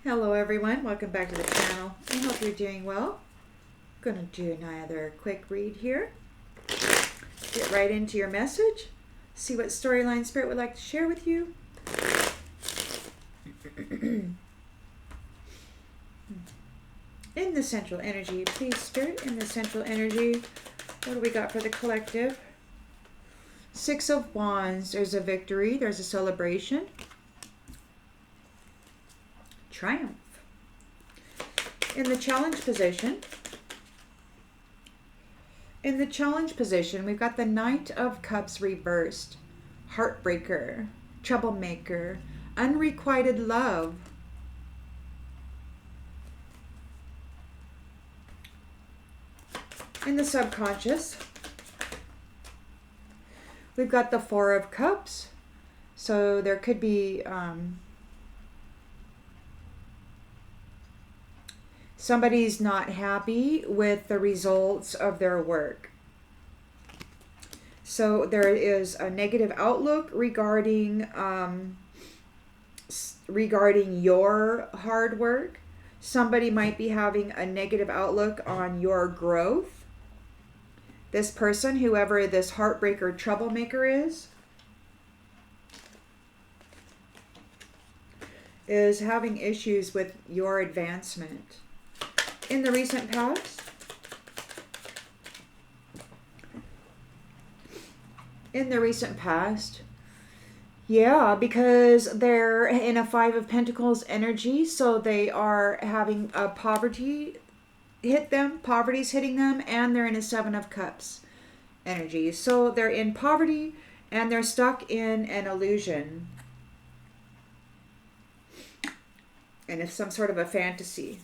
Hello everyone, welcome back to the channel. I hope you're doing well. I'm going to do another quick read here. Get right into your message. See what storyline Spirit would like to share with you. In the central energy, please Spirit, in the central energy, what do we got for the collective? Six of Wands, there's a victory, there's a celebration. Triumph. In the challenge position, we've got the Knight of Cups reversed, heartbreaker, troublemaker, unrequited love. In the subconscious, we've got the Four of Cups, so there could be somebody's not happy with the results of their work. So there is a negative outlook regarding your hard work. Somebody might be having a negative outlook on your growth. This person, whoever this heartbreaker troublemaker is having issues with your advancement. In the recent past, yeah, because they're in a Five of Pentacles energy, so they are having a poverty hit them, poverty's hitting them, and they're in a Seven of Cups energy. So they're in poverty and they're stuck in an illusion and it's some sort of a fantasy.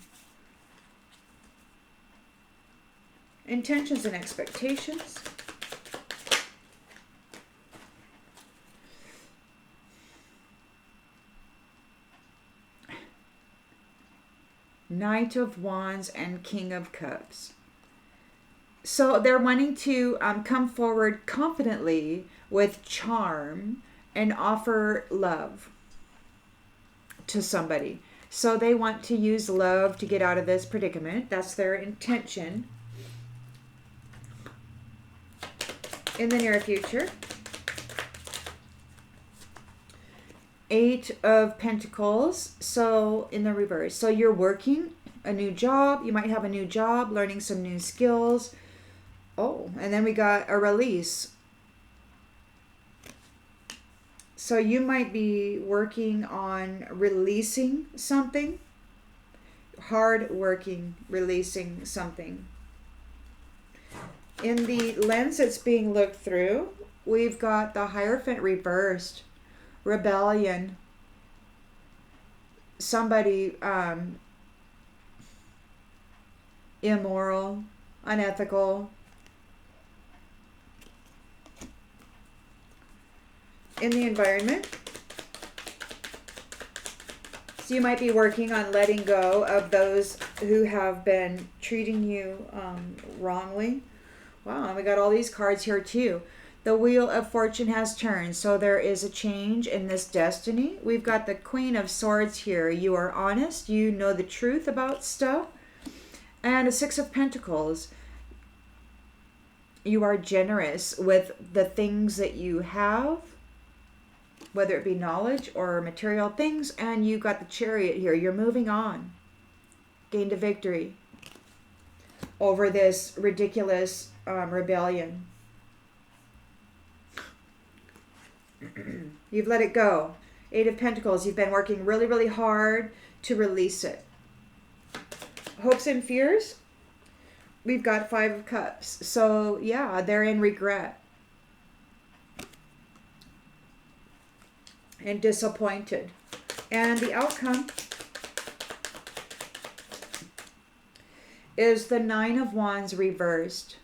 Intentions and expectations. Knight of Wands and King of Cups. So they're wanting to come forward confidently with charm and offer love to somebody. So they want to use love to get out of this predicament. That's their intention. In the near future, Eight of Pentacles, so in the reverse. So you're working a new job. You might have a new job, learning some new skills. Oh, and then we got a release. So you might be working on releasing something. Hard working, releasing something. In the lens that's being looked through, we've got the Hierophant reversed. Rebellion. Somebody immoral, unethical. In the environment. So you might be working on letting go of those who have been treating you wrongly. Wow, and we got all these cards here too. The Wheel of Fortune has turned, so there is a change in this destiny. We've got the Queen of Swords here. You are honest. You know the truth about stuff. And a Six of Pentacles. You are generous with the things that you have, whether it be knowledge or material things. And you got the Chariot here. You're moving on. Gained a victory over this ridiculous rebellion. You've let it go. Eight of Pentacles. You've been working really, really hard to release it. Hopes and fears. We've got Five of Cups. So, yeah, they're in regret. And disappointed. And the outcome is the Nine of Wands reversed.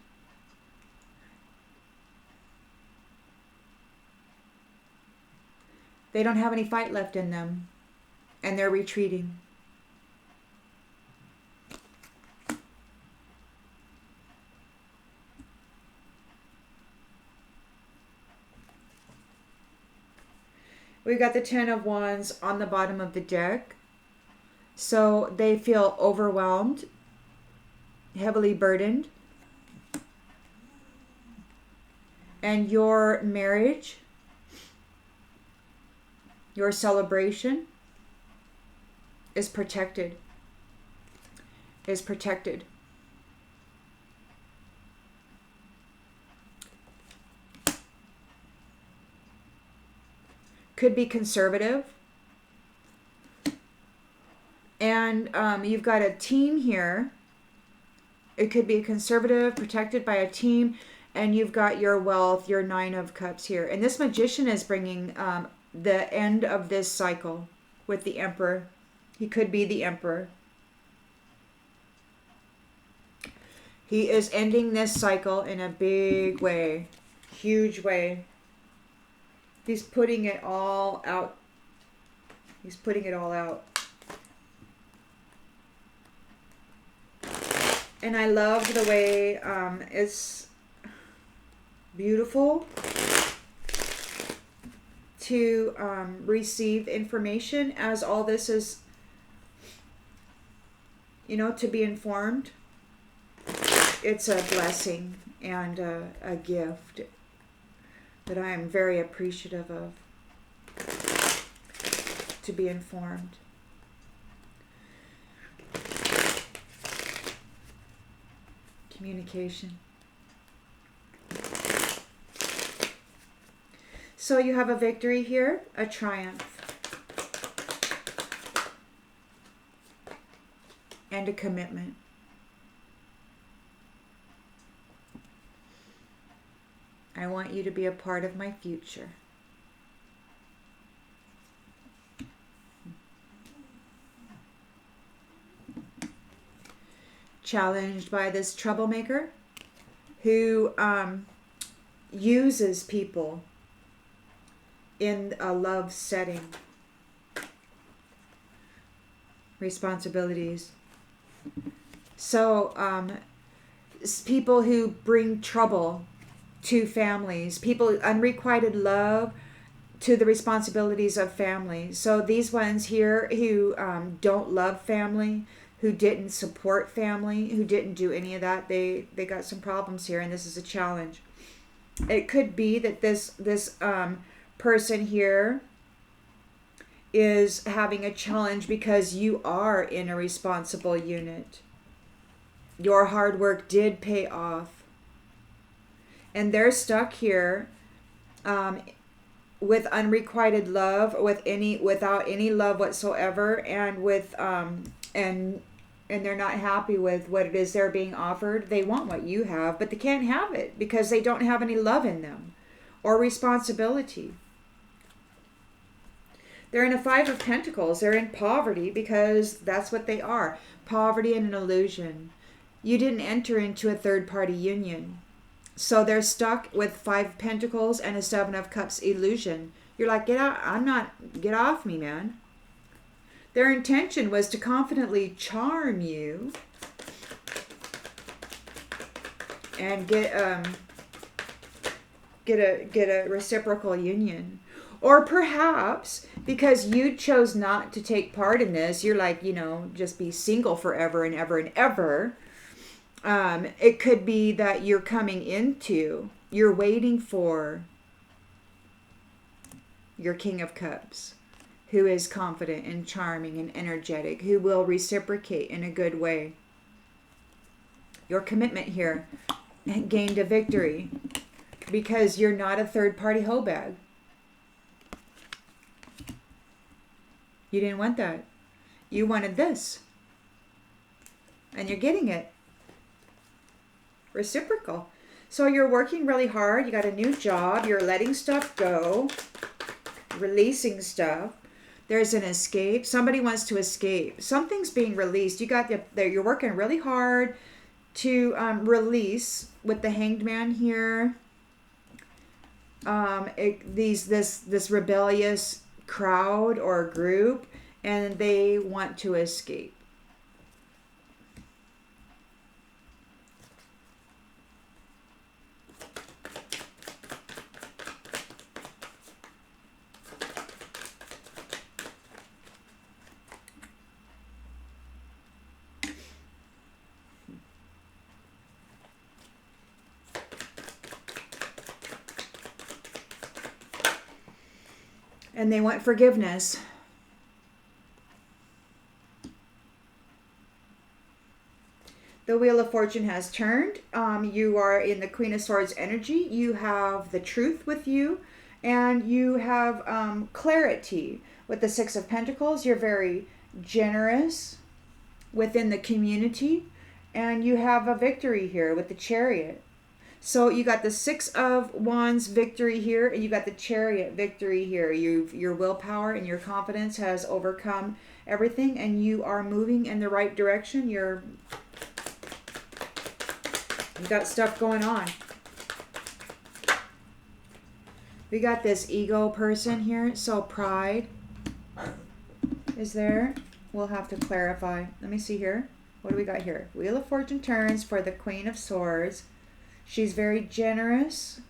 They don't have any fight left in them, and they're retreating. We've got the Ten of Wands on the bottom of the deck. So they feel overwhelmed, heavily burdened. And your marriage, your celebration is protected. Is protected. Could be conservative. And you've got a team here. It could be conservative, protected by a team. And you've got your wealth, your 9 of Cups here. And this Magician is bringing the end of this cycle with the Emperor. He could be the Emperor. He is ending this cycle in a big way. Huge way. He's putting it all out. He's putting it all out. And I love the way it's beautiful to receive information as all this is, to be informed. It's a blessing and a gift that I am very appreciative of, to be informed. Communication. So you have a victory here, a triumph, and a commitment. I want you to be a part of my future. Challenged by this troublemaker who uses people in a love setting. Responsibilities. So people who bring trouble to families, people unrequited love to the responsibilities of family. So these ones here who don't love family, who didn't support family, who didn't do any of that, they got some problems here, and this is a challenge. It could be that this person here is having a challenge because you are in a responsible unit. Your hard work did pay off. And they're stuck here with unrequited love, without any love whatsoever, and with and they're not happy with what it is they're being offered. They want what you have, but they can't have it because they don't have any love in them or responsibility. They're in a 5 of Pentacles. They're in poverty because that's what they are. Poverty and an illusion. You didn't enter into a third-party union. So they're stuck with 5 Pentacles and a 7 of Cups illusion. You're like, get out, get off me, man. Their intention was to confidently charm you and get a reciprocal union. Or perhaps because you chose not to take part in this, you're like, just be single forever and ever and ever. It could be that you're waiting for your King of Cups, who is confident and charming and energetic, who will reciprocate in a good way. Your commitment here gained a victory because you're not a third-party hoe bag. You didn't want that. You wanted this. And you're getting it. Reciprocal. So you're working really hard. You got a new job. You're letting stuff go. Releasing stuff. There's an escape. Somebody wants to escape. Something's being released. You're working really hard to release with the Hanged Man here. This rebellious crowd or group, and they want to escape. And they want forgiveness. The Wheel of Fortune has turned. You are in the Queen of Swords energy. You have the truth with you. And you have clarity. With the Six of Pentacles, you're very generous within the community. And you have a victory here with the Chariot. So you got the Six of Wands victory here, and you got the Chariot victory here. Your willpower and your confidence has overcome everything, and you are moving in the right direction. You've got stuff going on. We got this ego person here, so pride is there. We'll have to clarify. Let me see here. What do we got here? Wheel of Fortune turns for the Queen of Swords. She's very generous.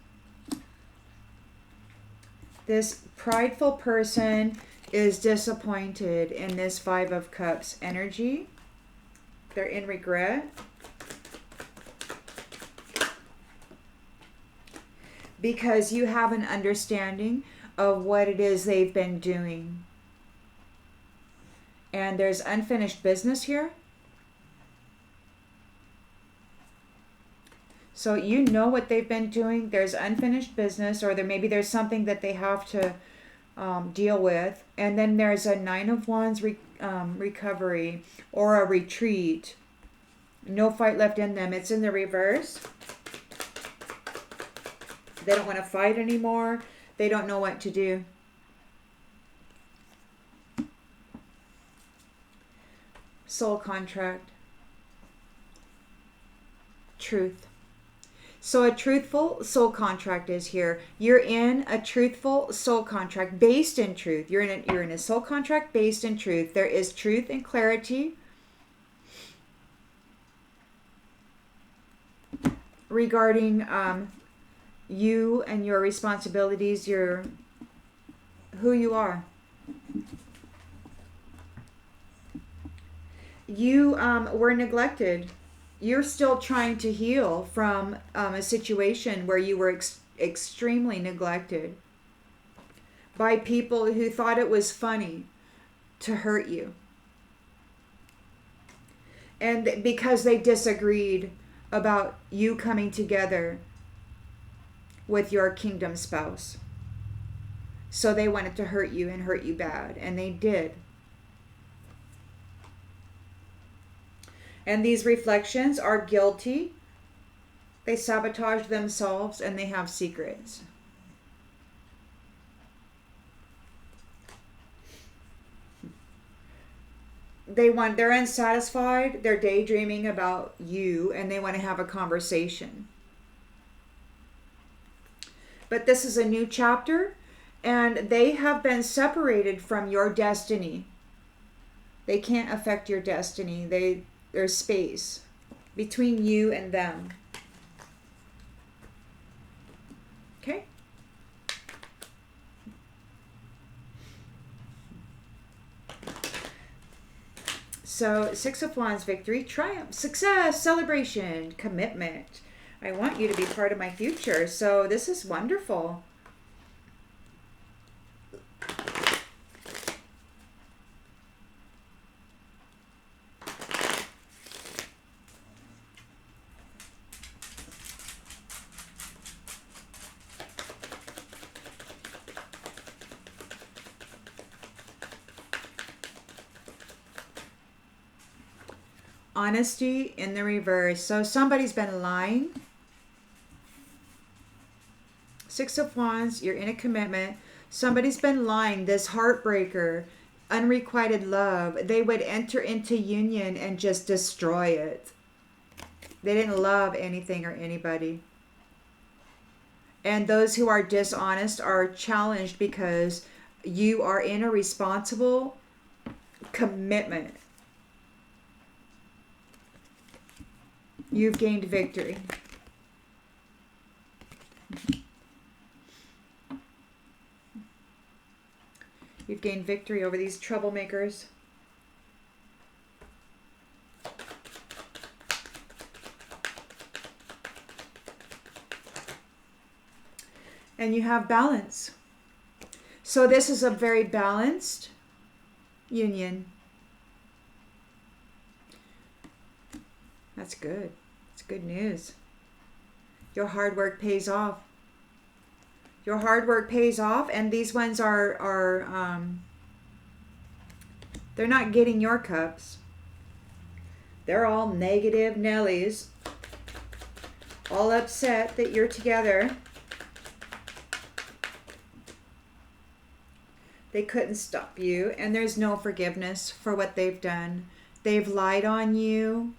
This prideful person is disappointed in this Five of Cups energy. They're in regret. Because you have an understanding of what it is they've been doing. And there's unfinished business here. So you know what they've been doing. There's unfinished business, or maybe there's something that they have to deal with. And then there's a Nine of Wands recovery or a retreat. No fight left in them. It's in the reverse. They don't want to fight anymore. They don't know what to do. Soul contract. Truth. So a truthful soul contract is here. You're in a truthful soul contract based in truth. You're in a soul contract based in truth. There is truth and clarity regarding you and your responsibilities, who you are. You were neglected. You're still trying to heal from a situation where you were extremely neglected by people who thought it was funny to hurt you. And because they disagreed about you coming together with your kingdom spouse. So they wanted to hurt you and hurt you bad. And they did. And these reflections are guilty. They sabotage themselves and they have secrets. They're unsatisfied. They're daydreaming about you and they want to have a conversation. But this is a new chapter and they have been separated from your destiny. They can't affect your destiny. There's space between you and them. Okay? So, Six of Wands, victory, triumph, success, celebration, commitment. I want you to be part of my future. So, this is wonderful. Honesty in the reverse. So somebody's been lying. Six of Wands, you're in a commitment. Somebody's been lying. This heartbreaker, unrequited love. They would enter into union and just destroy it. They didn't love anything or anybody. And those who are dishonest are challenged because you are in a responsible commitment. You've gained victory. You've gained victory over these troublemakers. And you have balance. So this is a very balanced union. That's good. It's good news. Your hard work pays off. Your hard work pays off, and these ones are they're not getting your cups. They're all negative Nellies, all upset that you're together. They couldn't stop you, and there's no forgiveness for what they've done. They've lied on you.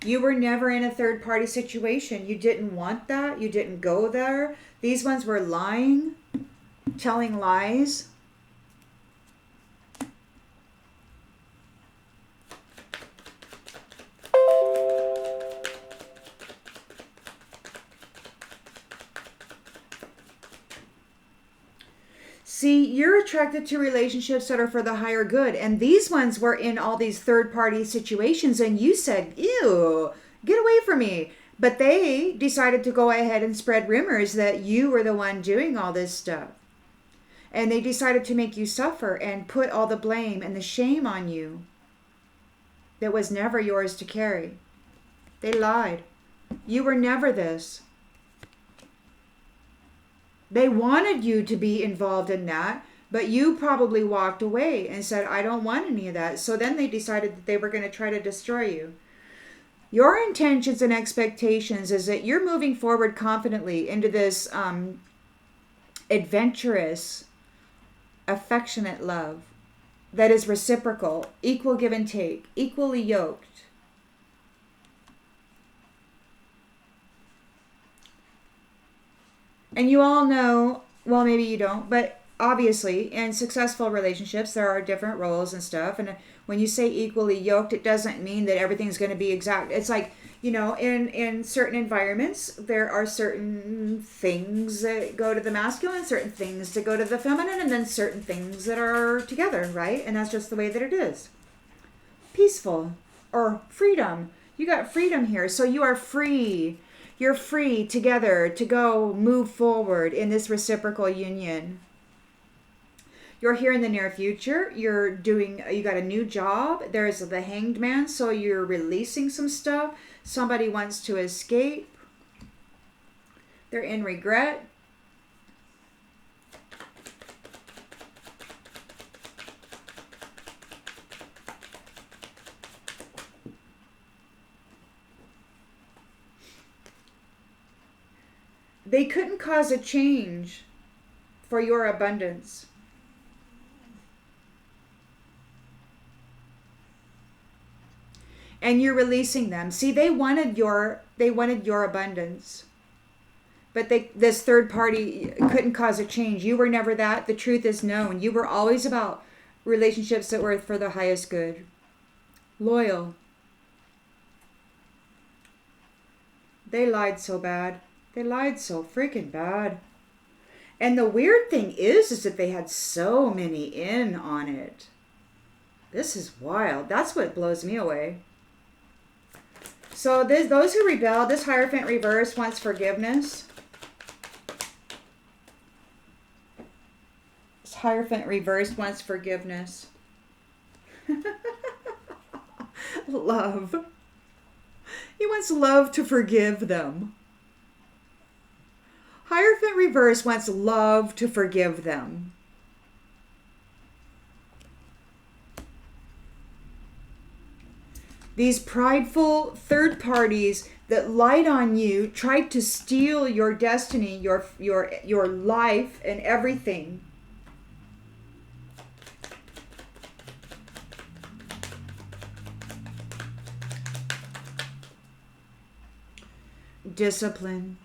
You were never in a third party situation. You didn't want that. You didn't go there. These ones were lying, telling lies. See, you're attracted to relationships that are for the higher good. And these ones were in all these third party situations. And you said, ew, get away from me. But they decided to go ahead and spread rumors that you were the one doing all this stuff. And they decided to make you suffer and put all the blame and the shame on you that was never yours to carry. They lied. You were never this. They wanted you to be involved in that, but you probably walked away and said, I don't want any of that. So then they decided that they were going to try to destroy you. Your intentions and expectations is that you're moving forward confidently into this adventurous, affectionate love that is reciprocal, equal give and take, equally yoked. And you all know, well, maybe you don't, but obviously in successful relationships, there are different roles and stuff. And when you say equally yoked, it doesn't mean that everything's going to be exact. It's like, you know, in certain environments, there are certain things that go to the masculine, certain things that go to the feminine, and then certain things that are together, right? And that's just the way that it is. Peaceful or freedom. You got freedom here. So you are free. You're free together to go move forward in this reciprocal union. You're here in the near future. You got a new job. There's the Hanged Man, so you're releasing some stuff. Somebody wants to escape. They're in regret. They couldn't cause a change for your abundance. And you're releasing them. See, they wanted your abundance. But this third party couldn't cause a change. You were never that. The truth is known. You were always about relationships that were for the highest good. Loyal. They lied so bad. They lied so freaking bad. And the weird thing is that they had so many in on it. This is wild. That's what blows me away. So those who rebel, this Hierophant reverse wants forgiveness. This Hierophant reverse wants forgiveness. Love. He wants love to forgive them. Hierophant reverse wants love to forgive them. These prideful third parties that lied on you, tried to steal your destiny, your life and everything. Discipline.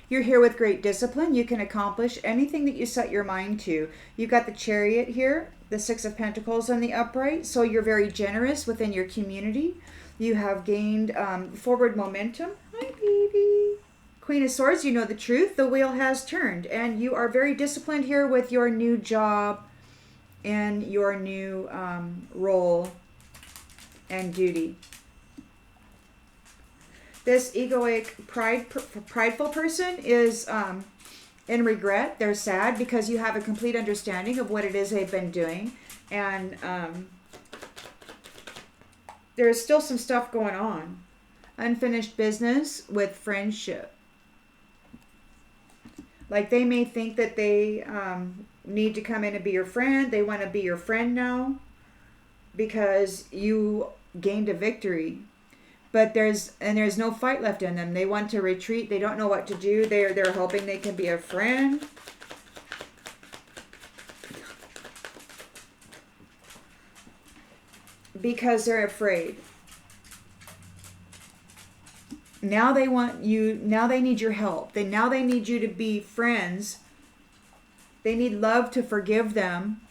You're here with great discipline. You can accomplish anything that you set your mind to. You've got the Chariot here, the Six of Pentacles on the upright. So you're very generous within your community. You have gained forward momentum. Hi, baby. Queen of Swords, you know the truth. The wheel has turned. And you are very disciplined here with your new job. in your new role and duty. This egoic, prideful person is in regret. They're sad because you have a complete understanding of what it is they've been doing. And there's still some stuff going on. Unfinished business with friendship. Like they may think that they need to come in and be your friend. They want to be your friend now because you gained a victory. But there's no fight left in them. They want to retreat. They don't know what to do. They're hoping they can be a friend. Because they're afraid. Now they want you, now they need your help. Now they need you to be friends. They need love to forgive them.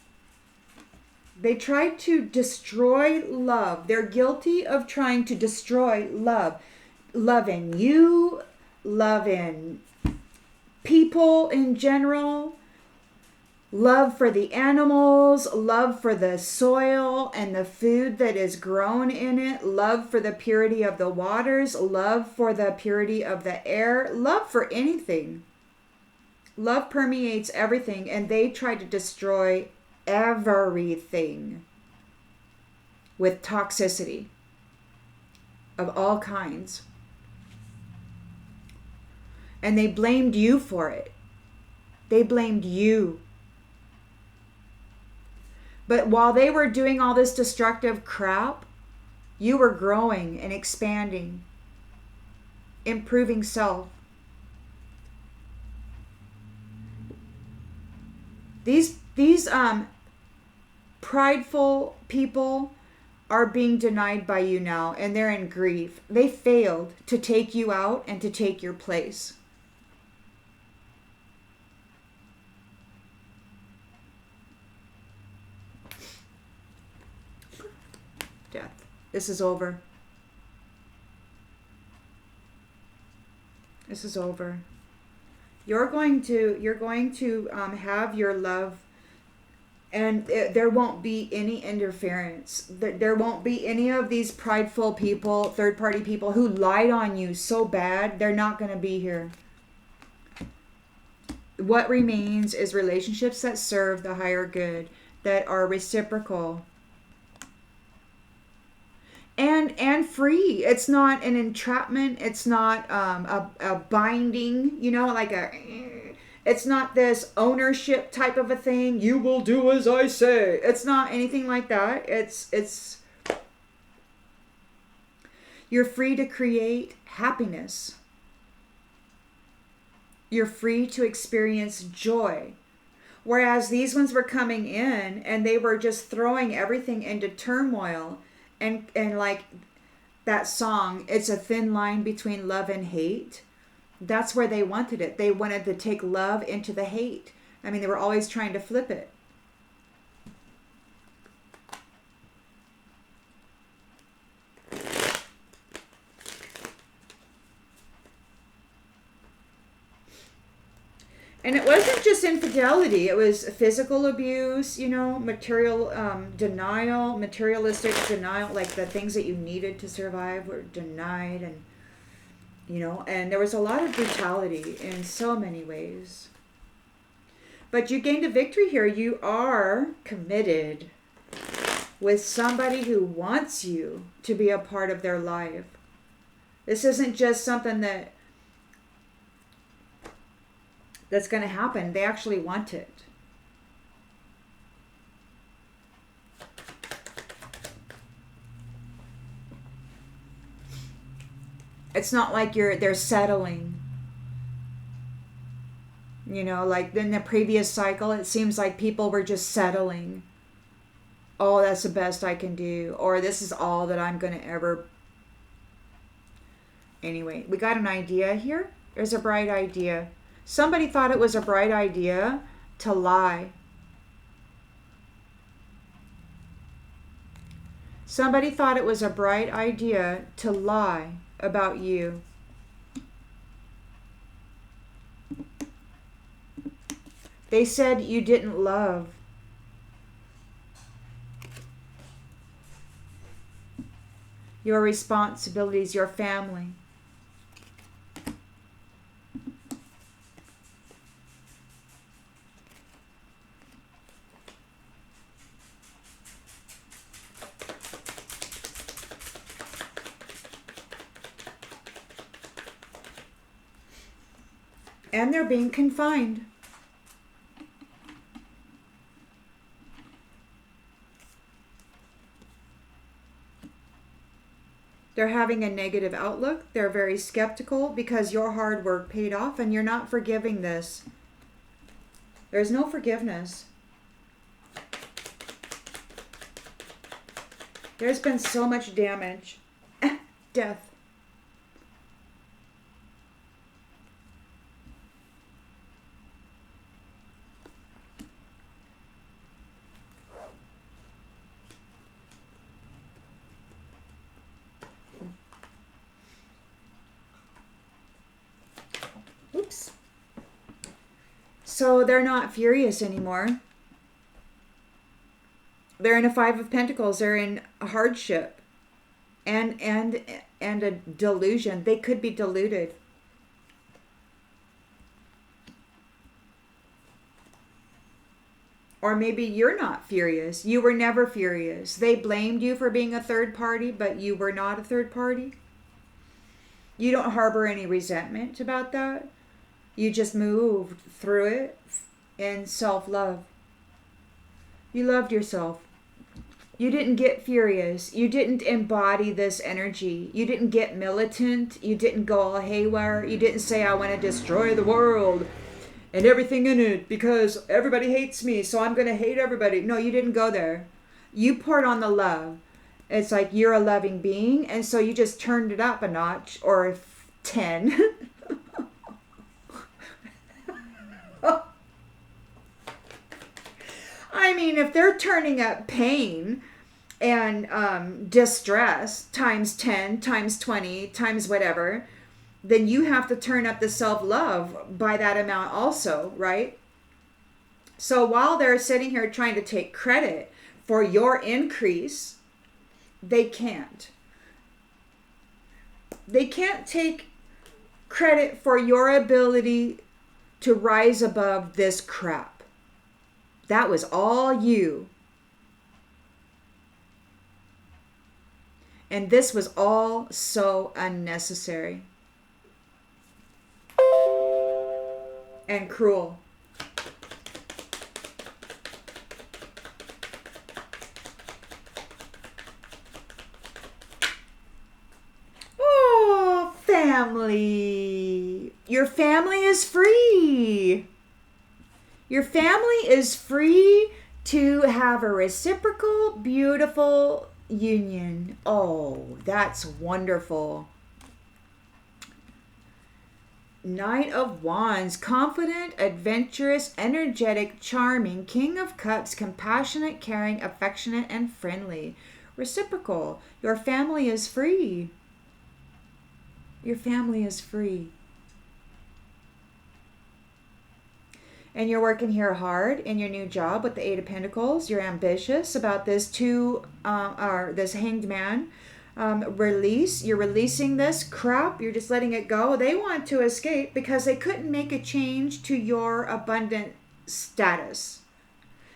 They tried to destroy love. They're guilty of trying to destroy love. Love in you, love in people in general, love for the animals, love for the soil and the food that is grown in it, love for the purity of the waters, love for the purity of the air, love for anything. Love permeates everything, and they try to destroy everything with toxicity of all kinds. And they blamed you for it. They blamed you. But while they were doing all this destructive crap, you were growing and expanding, improving self. These prideful people are being denied by you now, and they're in grief. They failed to take you out and to take your place. Death. This is over. This is over. You're going to have your love, and there won't be any interference. There won't be any of these prideful people, third-party people who lied on you so bad. They're not going to be here. What remains is relationships that serve the higher good, that are reciprocal and free. It's not an entrapment. It's not a binding, it's not this ownership type of a thing. You will do as I say. It's not anything like that. It's you're free to create happiness. You're free to experience joy. Whereas these ones were coming in and they were just throwing everything into turmoil. And like that song, it's a thin line between love and hate. That's where they wanted it. They wanted to take love into the hate. I mean, they were always trying to flip it. And it wasn't just infidelity. It was physical abuse, material denial, materialistic denial, like the things that you needed to survive were denied. And, and there was a lot of brutality in so many ways. But you gained a victory here. You are committed with somebody who wants you to be a part of their life. This isn't just something that's going to happen. They actually want it. It's not like they're settling. Like in the previous cycle, it seems like people were just settling. Oh, that's the best I can do. Or this is all that I'm going to ever. Anyway, we got an idea here. There's a bright idea. Somebody thought it was a bright idea to lie. Somebody thought it was a bright idea to lie about you. They said you didn't love. your responsibilities, your family. And they're being confined. They're having a negative outlook. They're very skeptical because your hard work paid off and you're not forgiving this. There's no forgiveness. There's been so much damage. Death. Oops. So they're not furious anymore. They're in a Five of Pentacles. They're in a hardship and a delusion. They could be deluded. Or maybe you're not furious. You were never furious. They blamed you for being a third party, but you were not a third party. You don't harbor any resentment about that. You just moved through it in self-love. You loved yourself. You didn't get furious. You didn't embody this energy. You didn't get militant. You didn't go all haywire. You didn't say, I want to destroy the world and everything in it because everybody hates me, so I'm going to hate everybody. No, you didn't go there. You poured on the love. It's like you're a loving being, and so you just turned it up a notch or 10. I mean, if they're turning up pain and distress times 10, times 20, times whatever, then you have to turn up the self-love by that amount also, right? So while they're sitting here trying to take credit for your increase, they can't. They can't take credit for your ability to rise above this crap. That was all you. And this was all so unnecessary and cruel. Oh, family. Your family is free. Your family is free to have a reciprocal, beautiful union. Oh, that's wonderful. Knight of Wands, confident, adventurous, energetic, charming, King of Cups, compassionate, caring, affectionate, and friendly. Reciprocal. Your family is free. Your family is free. And you're working here hard in your new job with the Eight of Pentacles. You're ambitious about this this Hanged Man release. You're releasing this crap. You're just letting it go. They want to escape because they couldn't make a change to your abundant status.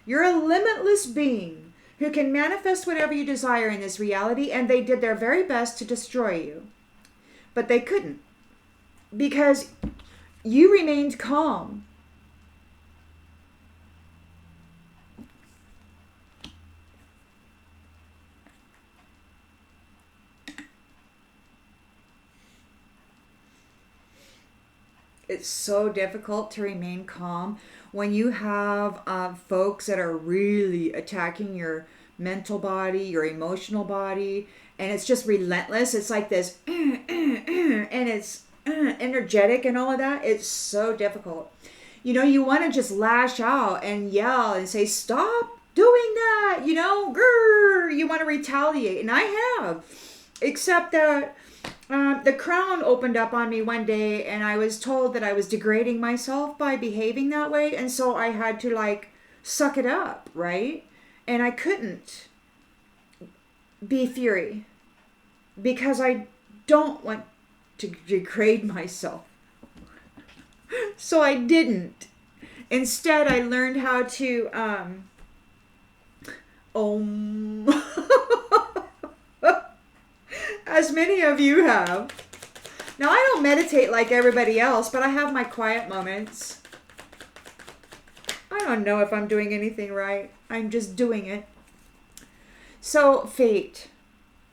You're a limitless being who can manifest whatever you desire in this reality, and they did their very best to destroy you. But they couldn't because you remained calm. It's so difficult to remain calm when you have folks that are really attacking your mental body, your emotional body, and it's just relentless. It's like this, and it's energetic and all of that. It's so difficult. You know, you want to just lash out and yell and say, stop doing that, you know, grrr, you want to retaliate. And I have, except that the crown opened up on me one day and I was told that I was degrading myself by behaving that way. And so I had to like suck it up, right? And I couldn't be fury. because I don't want to degrade myself. So I didn't. Instead, I learned how to as many of you have. Now, I don't meditate like everybody else, but I have my quiet moments. I don't know if I'm doing anything right. I'm just doing it. So, fate.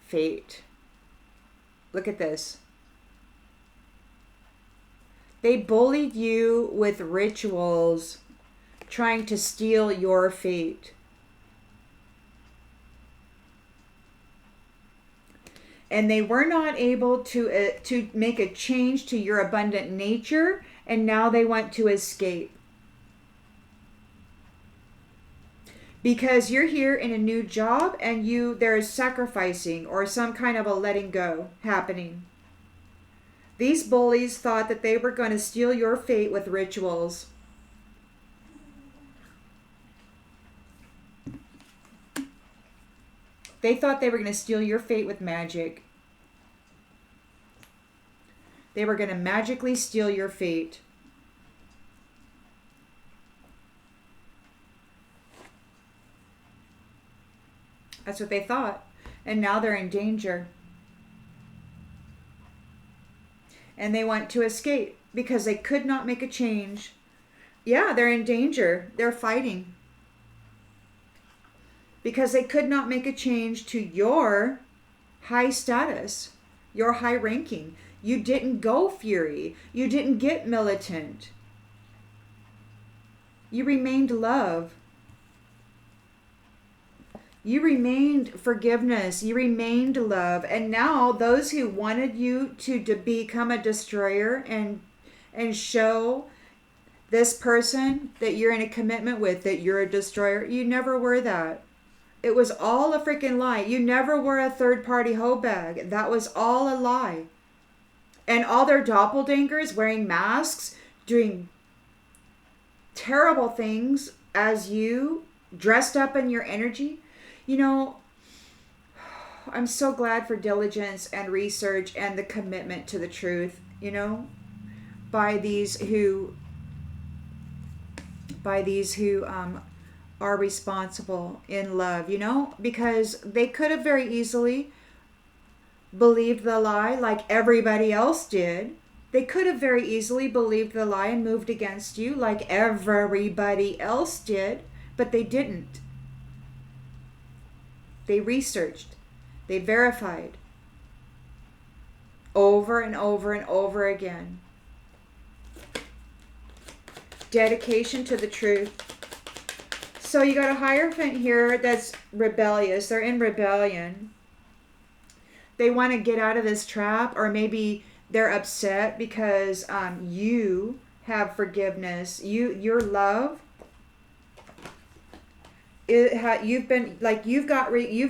Fate. Look at this. They bullied you with rituals, trying to steal your fate. And they were not able to make a change to your abundant nature, and now they want to escape. Because you're here in a new job and there is sacrificing or some kind of a letting go happening. These bullies thought that they were going to steal your fate with rituals. They thought they were going to steal your fate with magic. They were going to magically steal your fate. That's what they thought. And now they're in danger. And they want to escape because they could not make a change. Yeah, they're in danger. They're fighting. Because they could not make a change to your high status, your high ranking. You didn't go fury. You didn't get militant. You remained love. You remained forgiveness. You remained love. And now those who wanted you to become a destroyer and show this person that you're in a commitment with, that you're a destroyer, you never were that. It was all a freaking lie. You never were a third-party hoe bag. That was all a lie. And all their doppelgangers wearing masks, doing terrible things as you, dressed up in your energy. You know, I'm so glad for diligence and research and the commitment to the truth, you know, by these who are responsible in love, you know, because they could have very easily believed the lie like everybody else did. They could have very easily believed the lie and moved against you like everybody else did, but they didn't. They researched. They verified. Over and over and over again. Dedication to the truth. So you got a Hierophant here that's rebellious. They're in rebellion. They want to get out of this trap, or maybe they're upset because you have forgiveness. Your love. You've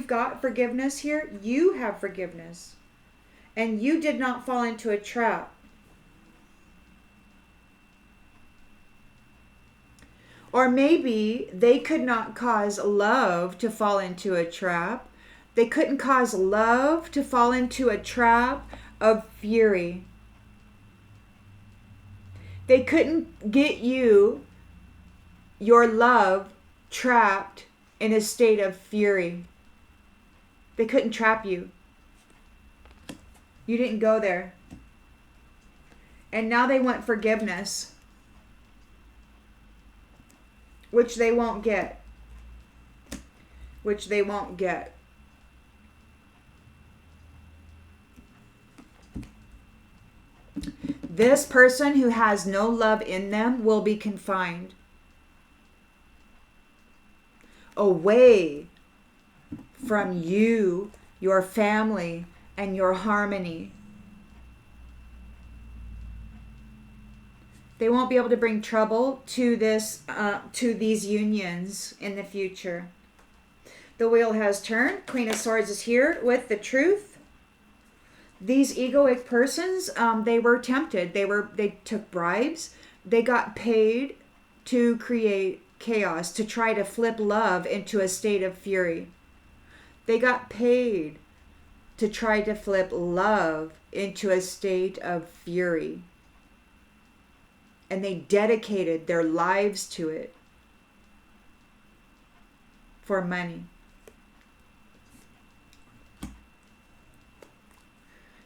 got forgiveness here. You have forgiveness, and you did not fall into a trap. Or maybe they could not cause love to fall into a trap. They couldn't cause love to fall into a trap of fury. They couldn't get you, your love, trapped in a state of fury. They couldn't trap you. You didn't go there. And now they want forgiveness, which they won't get. Which they won't get. This person who has no love in them will be confined. Away from you, your family, and your harmony. They won't be able to bring trouble to these unions in the future. The wheel has turned. Queen of Swords is here with the truth. These egoic persons, they were tempted. They took bribes. They got paid to create chaos, to try to flip love into a state of fury. They got paid to try to flip love into a state of fury. And they dedicated their lives to it for money.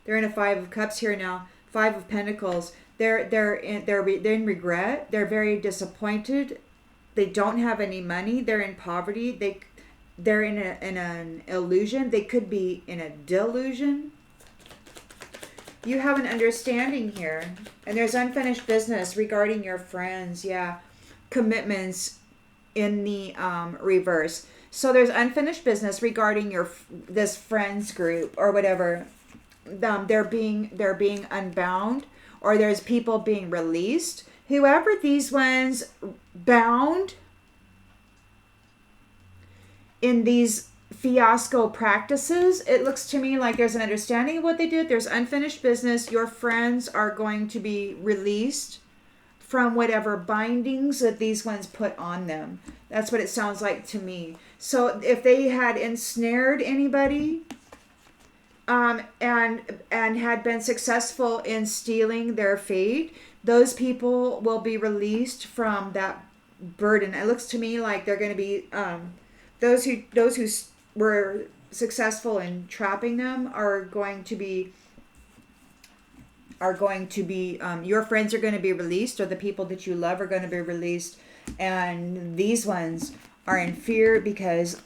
They're in a 5 of Cups here now. 5 of Pentacles. They're in regret. They're very disappointed. They don't have any money. They're in poverty. They're in an illusion. They could be in a delusion. You have an understanding here. And there's unfinished business regarding your friends. Yeah. Commitments in the reverse. So there's unfinished business regarding this friends group or whatever. They're being unbound, or there's people being released. Whoever these ones bound in these fiasco practices, it looks to me like there's an understanding of what they did. There's unfinished business. Your friends are going to be released from whatever bindings that these ones put on them. That's what it sounds like to me. So if they had ensnared anybody, and had been successful in stealing their fate, those people will be released from that burden. It looks to me like they're going to be those who were successful in trapping them are going to be your friends are going to be released, or the people that you love are going to be released, and these ones are in fear because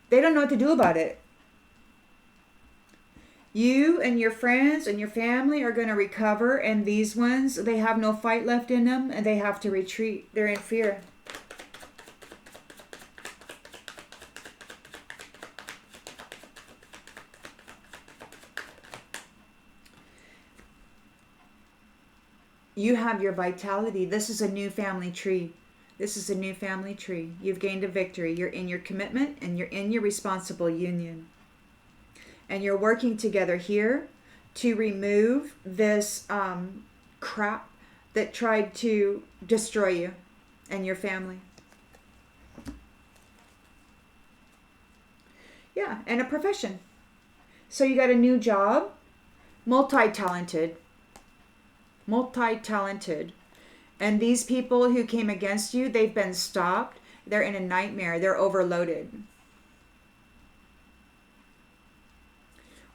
they don't know what to do about it. You and your friends and your family are going to recover, and these ones, they have no fight left in them, and they have to retreat. They're in fear. You have your vitality. This is a new family tree. This is a new family tree. You've gained a victory. You're in your commitment and you're in your responsible union. And you're working together here to remove this crap that tried to destroy you and your family. Yeah, and a profession. So you got a new job, multi-talented. And these people who came against you, they've been stopped. They're in a nightmare. They're overloaded.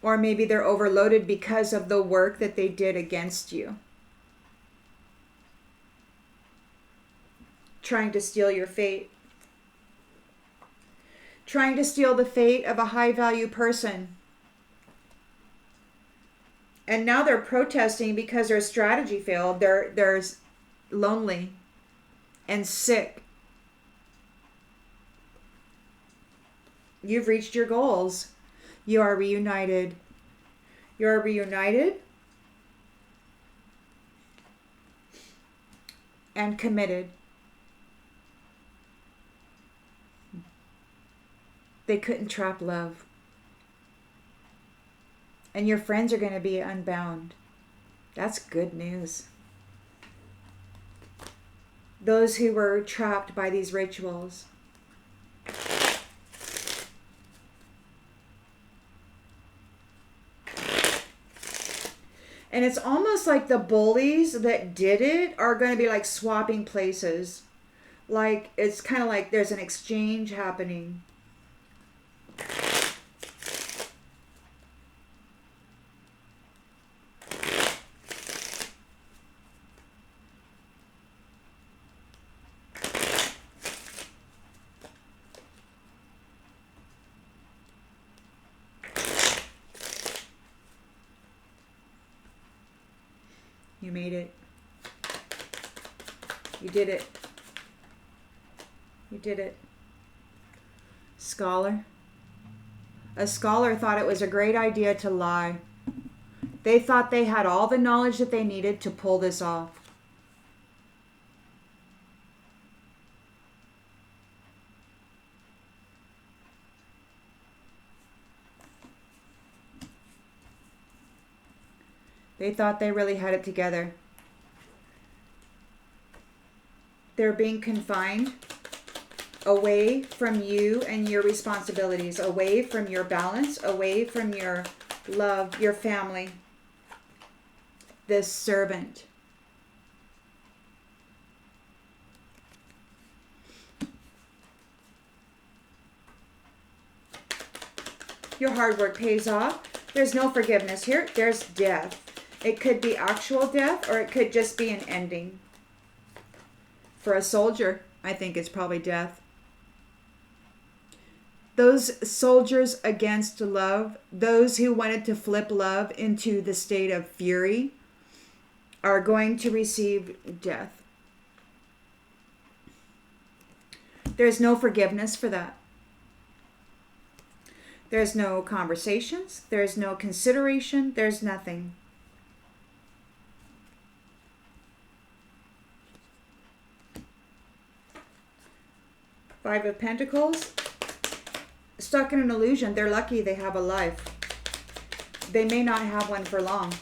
Or maybe they're overloaded because of the work that they did against you. Trying to steal your fate. Trying to steal the fate of a high-value person. And now they're protesting because their strategy failed. They're lonely and sick. You've reached your goals. You are reunited. You're reunited and committed. They couldn't trap love. And your friends are going to be unbound. That's good news. Those who were trapped by these rituals. And it's almost like the bullies that did it are going to be like swapping places. Like, it's kind of like there's an exchange happening. You made it. You did it. You did it. Scholar. A scholar thought it was a great idea to lie. They thought they had all the knowledge that they needed to pull this off. They thought they really had it together. They're being confined. away from you and your responsibilities, away from your balance, away from your love, your family. This servant. Your hard work pays off. There's no forgiveness here. There's death. It could be actual death, or it could just be an ending. For a soldier, I think it's probably death. Those soldiers against love, those who wanted to flip love into the state of fury, are going to receive death. There's no forgiveness for that. There's no conversations. There's no consideration. There's nothing. Five of Pentacles. Stuck in an illusion. They're lucky they have a life. They may not have one for long.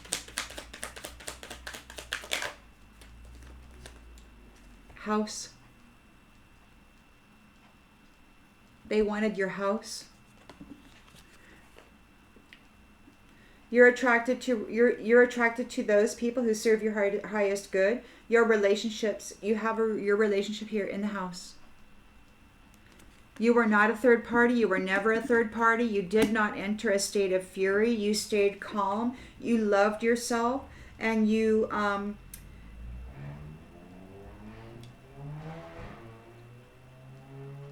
House. They wanted your house. You're attracted to those people who serve your highest good. Your relationships. You have your relationship here in the house. You were not a third party. You were never a third party. You did not enter a state of fury. You stayed calm. You loved yourself, and you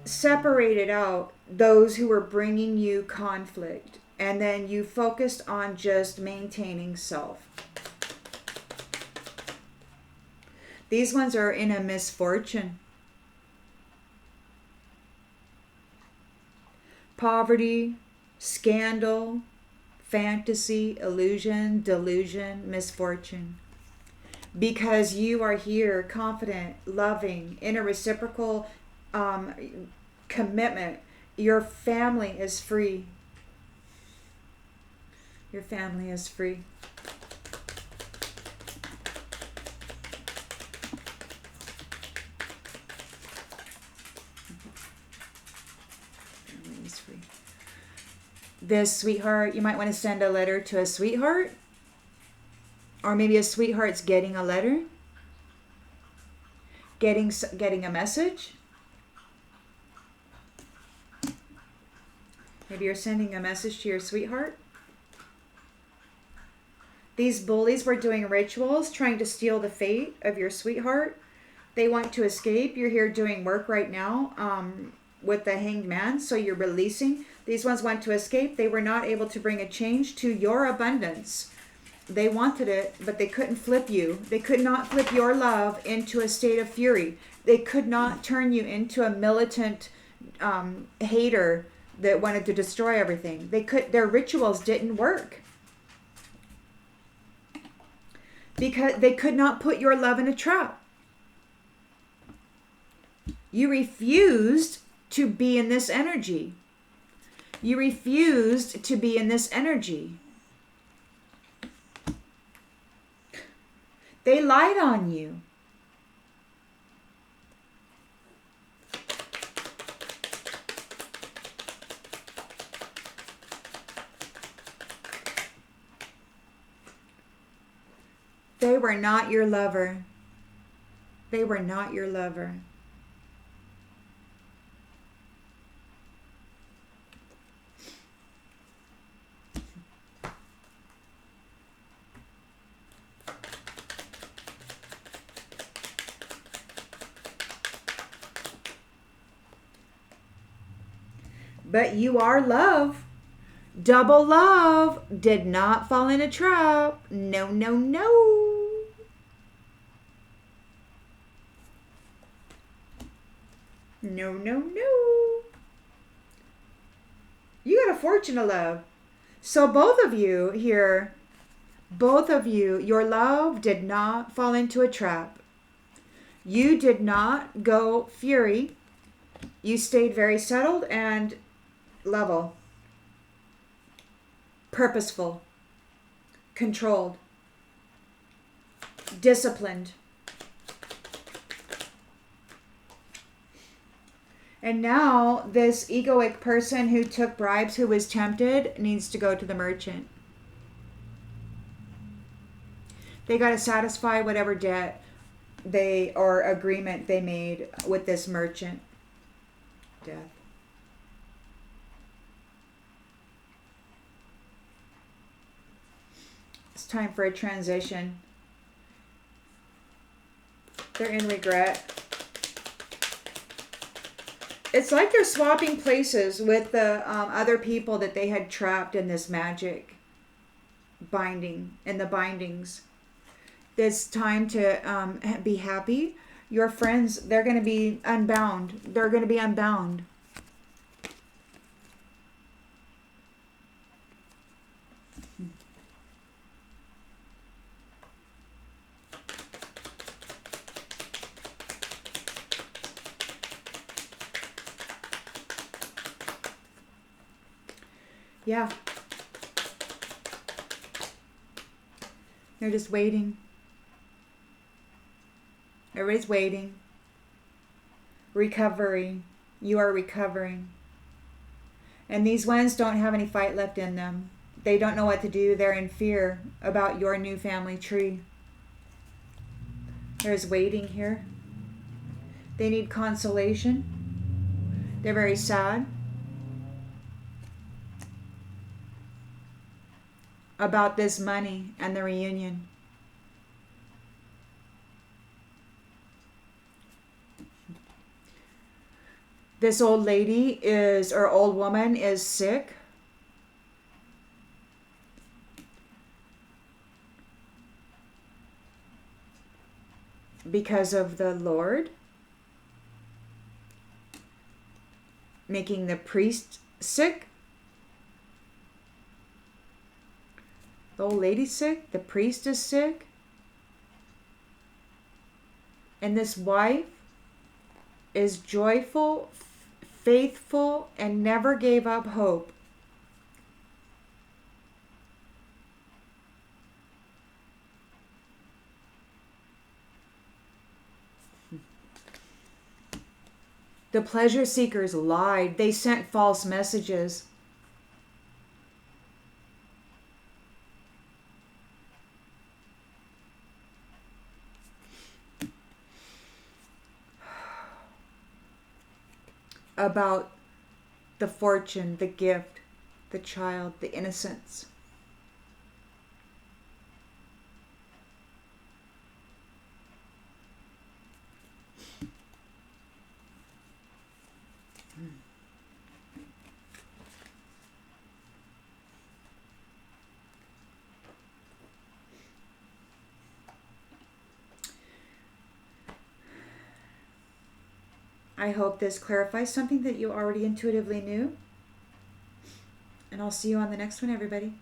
separated out those who were bringing you conflict. And then you focused on just maintaining self. These ones are in a misfortune. Poverty, scandal, fantasy, illusion, delusion, misfortune. Because you are here confident, loving, in a reciprocal commitment. Your family is free. Your family is free. Family is free. This sweetheart, you might want to send a letter to a sweetheart. Or maybe a sweetheart's getting a letter. Getting a message. Maybe you're sending a message to your sweetheart. These bullies were doing rituals, trying to steal the fate of your sweetheart. They want to escape. You're here doing work right now with the Hanged Man, so you're releasing. These ones want to escape. They were not able to bring a change to your abundance. They wanted it, but they couldn't flip you. They could not flip your love into a state of fury. They could not turn you into a militant hater that wanted to destroy everything. Their rituals didn't work. Because they could not put your love in a trap. You refused to be in this energy. You refused to be in this energy. They lied on you. They were not your lover. They were not your lover. But you are love. Double love. Did not fall in a trap. No, no, no. No, no, no. You got a fortune of love. So both of you here, your love did not fall into a trap. You did not go fury. You stayed very settled and level. Purposeful. Controlled. Disciplined. And now this egoic person who took bribes, who was tempted, needs to go to the merchant. They got to satisfy whatever debt they or agreement they made with this merchant. Death. It's time for a transition. They're in regret. It's like they're swapping places with the other people that they had trapped in this magic binding, in the bindings. It's time to be happy. Your friends, they're going to be unbound. They're going to be unbound. Yeah. They're just waiting. Everybody's waiting. Recovery. You are recovering. And these ones don't have any fight left in them. They don't know what to do. They're in fear about your new family tree. There's waiting here. They need consolation. They're very sad about this money and the reunion. This old lady is, or old woman is sick. Because of the Lord making the priest sick. The old lady's sick. The priest is sick. And this wife is joyful, faithful, and never gave up hope. The pleasure seekers lied. They sent false messages. About the fortune, the gift, the child, the innocence. I hope this clarifies something that you already intuitively knew. And I'll see you on the next one, everybody.